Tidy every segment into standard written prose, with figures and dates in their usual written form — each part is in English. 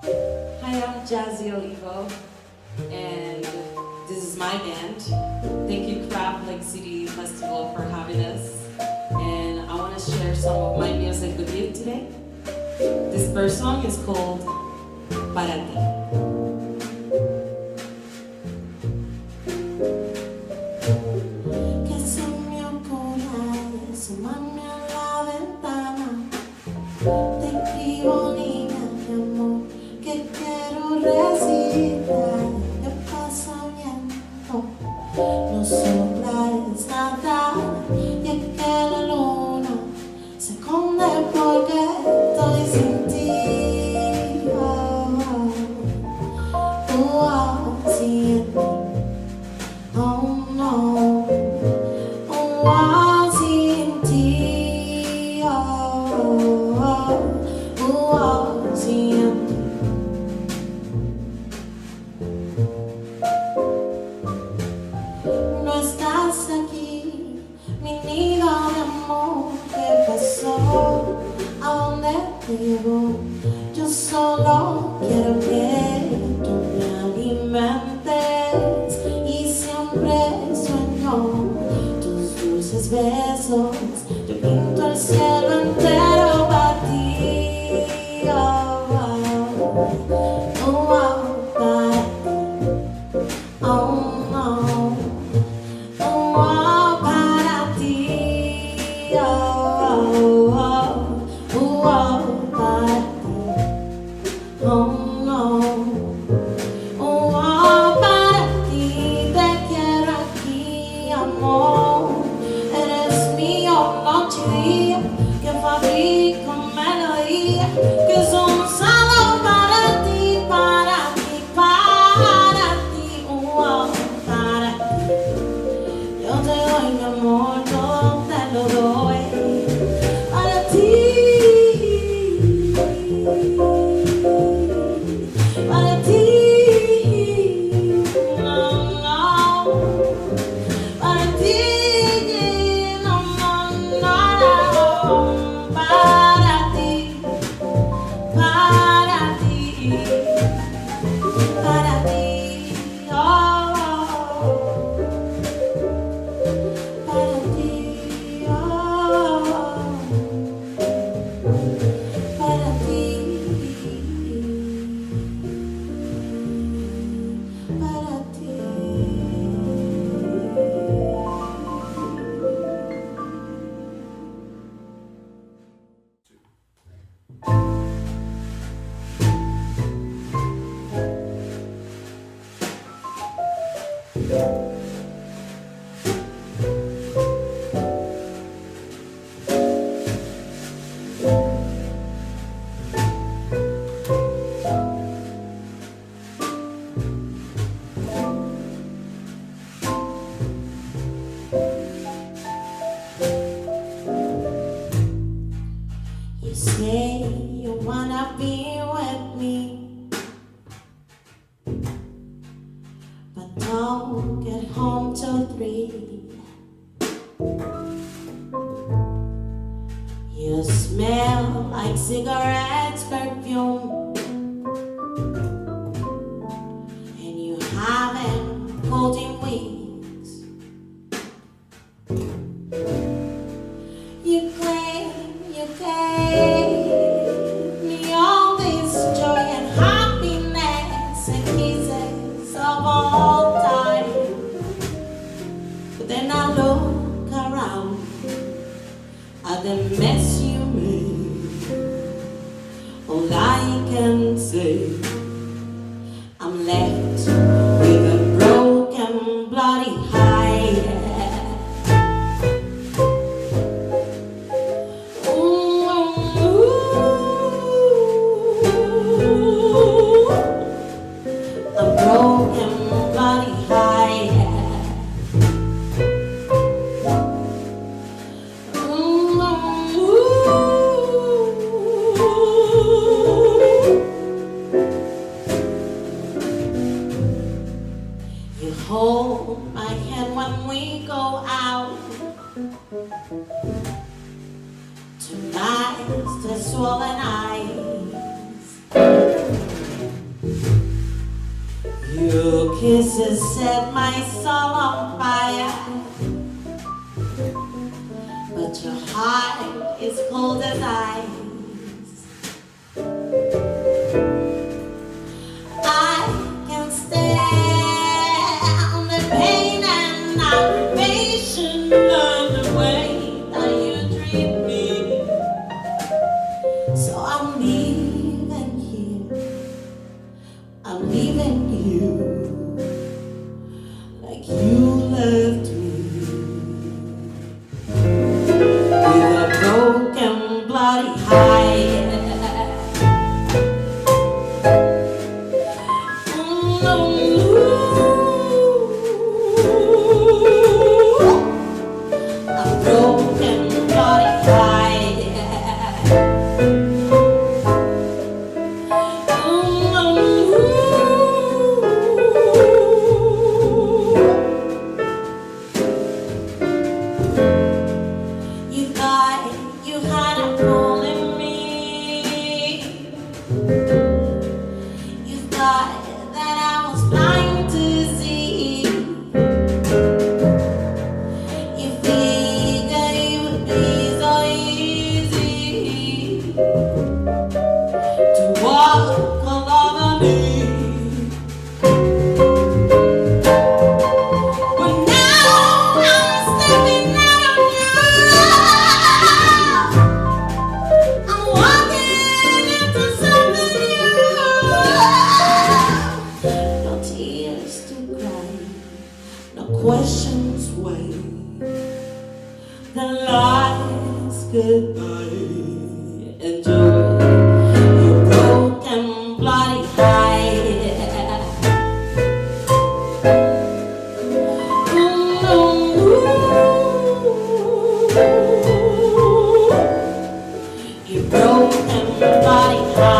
Hi, I'm Jazzy Olivo, and this is my band. Thank you, Crab Lake City Festival, for having us. And I want to share some of my music with you today. This first song is called Para Ti. Que se me ocurra asomarme a la ventana. Te escribo, niña, mi amor, que quiero recitar. ¿Qué pasa viendo? No sopla es nada, y es que la luna se esconde porque estoy sin ti. Sin ti. Oh no, sin ti, sin ti. No estás aquí, mi nido de amor. ¿Qué pasó? ¿A dónde te llevó? Yo solo quiero que tú me alimentes y siempre sueño tus dulces besos. Yo pinto el cielo entero para ti, para ti, oh no, para ti, para ti, oh no. Para ti te quiero aquí, amor. Eres mío noche y día, que fabrico melodías que son solo para ti, para ti, para ti, para ti. Yo te doy mi amor, todo te lo doy para ti. Para ti, no, no, para ti, no, no, no, para ti, para ti, para ti, oh, para ti, oh, para ti. Para ti. You say you wanna be with me, but don't get home till 3. You smell like cigarettes, perfume, and you haven't called in weeks. You gave me all this joy and happiness and kisses of all time. But then I look around at the mess you made. All I can say, I'm left with a broken, bloody heart. You hold my hand when we go out to rise the swollen eyes. kisses set my soul on fire, but your heart is cold as ice. I can stand the pain and aggravation of the way that you treat me. So I'm leaving here, I'm leaving you, like you left me, with a broken, bloody heart. You had a hole in me. You thought that I was blind to see. You figured it would be so easy to walk all over me. But now I'm stepping out on you. I'm walking into something new. No tears to cry, no questions wait. The last goodbye, enjoy your broken, bloody heart. Your broken, bloody heart.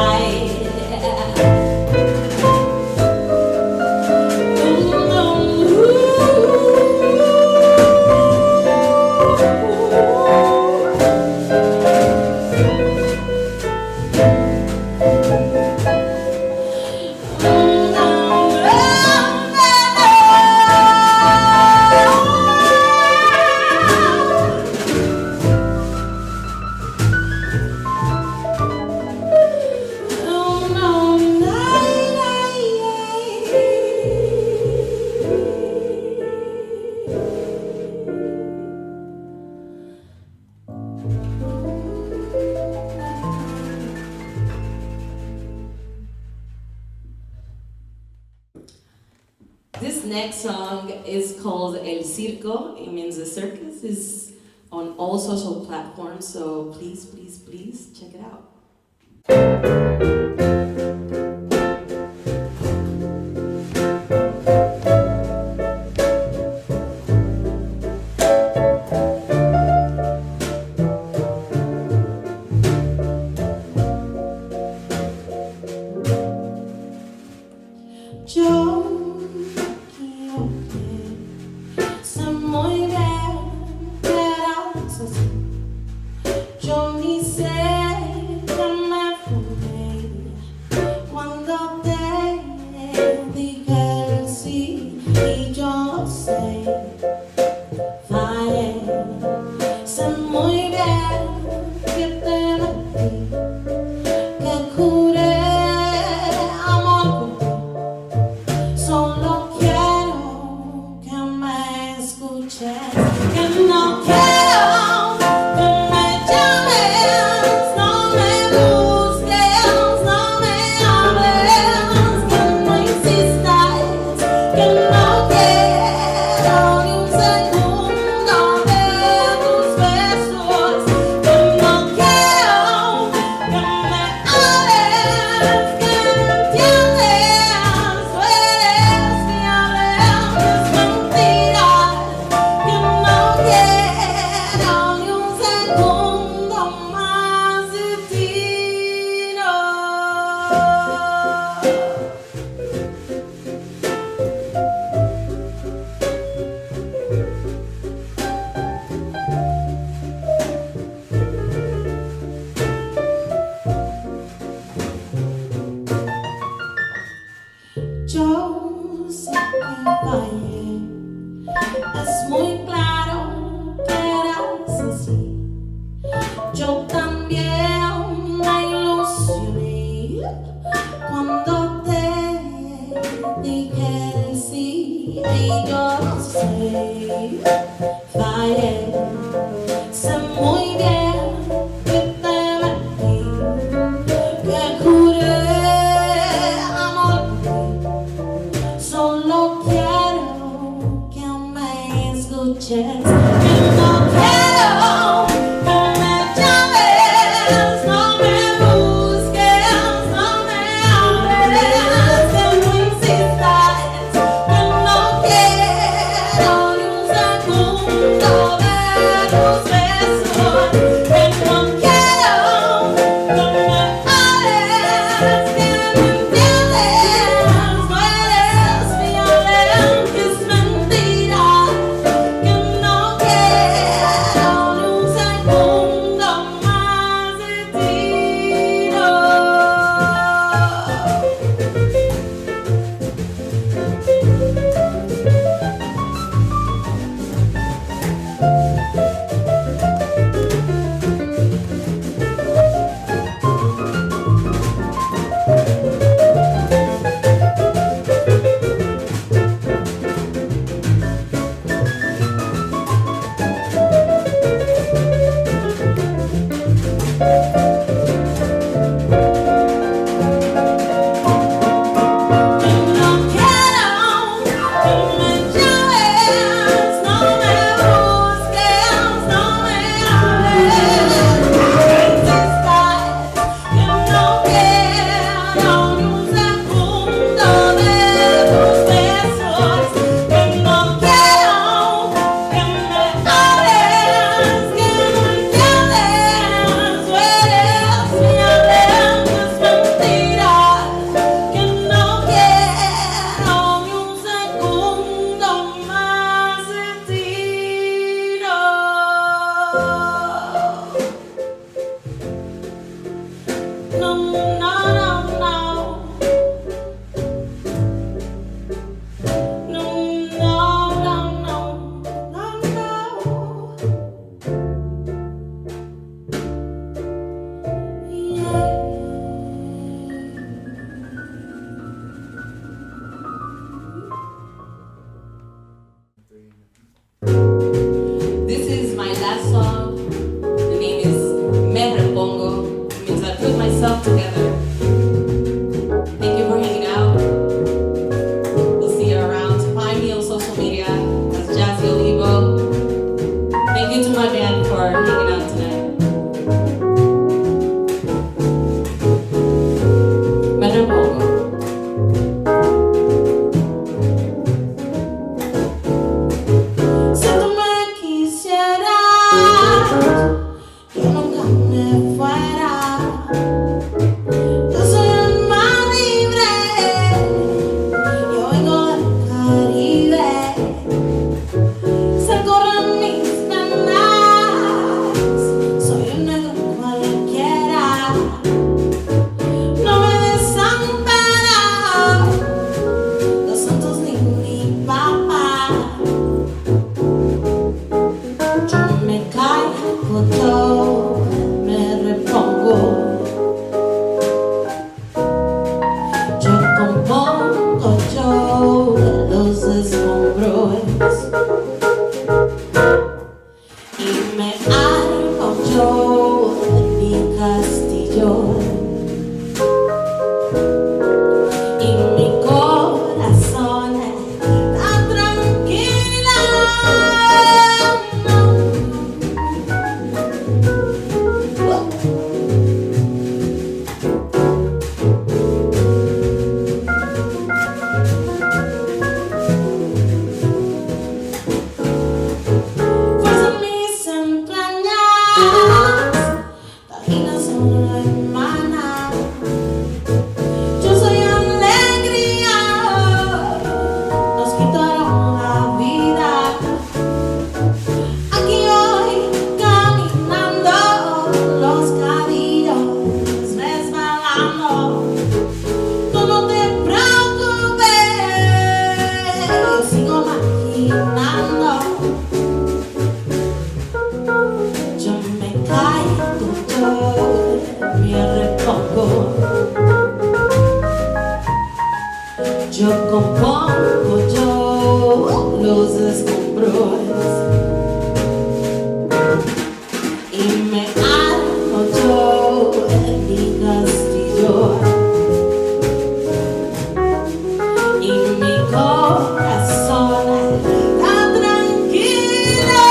This next song is called El Circo. It means the circus. Is on all social platforms, so please, please, please check it out. Yo ni sé qué me fundé cuando te dije el sí, y yo sé, fallé, sé muy bien que te metí, que juré amor contigo. Solo quiero que me escuches, que no quiero. Yo sé que Cuando te dije que sí, y yo sé, fallé. Sé muy bien que te mentí, que juré amor. Solo quiero que me escuches, que no quiero que me llames, no me busques, no me hables, que no insistas, que no quiero ni un segundo de Yo compongo yo los escombros y me armo yo en mi castillo y mi corazón está tranquilo.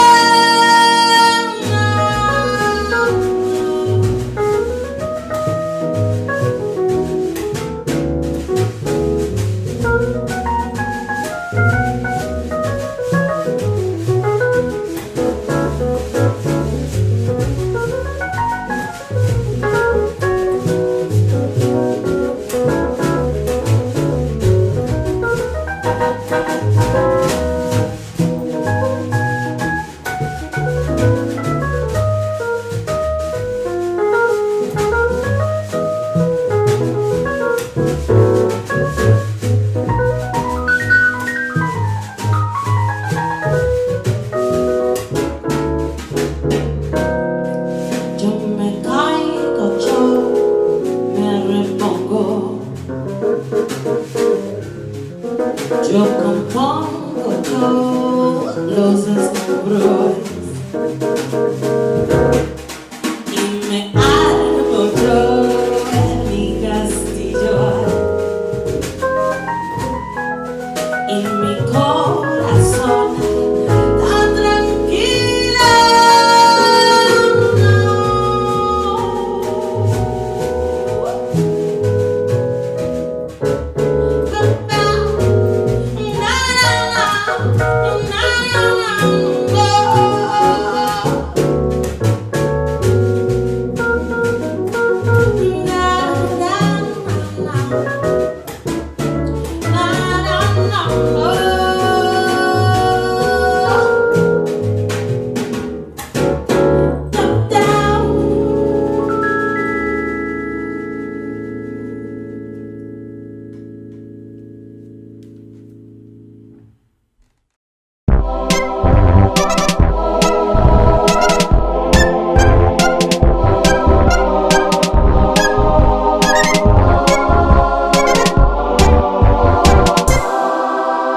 Yo me caigo, yo me repongo, yo compongo yo los escombros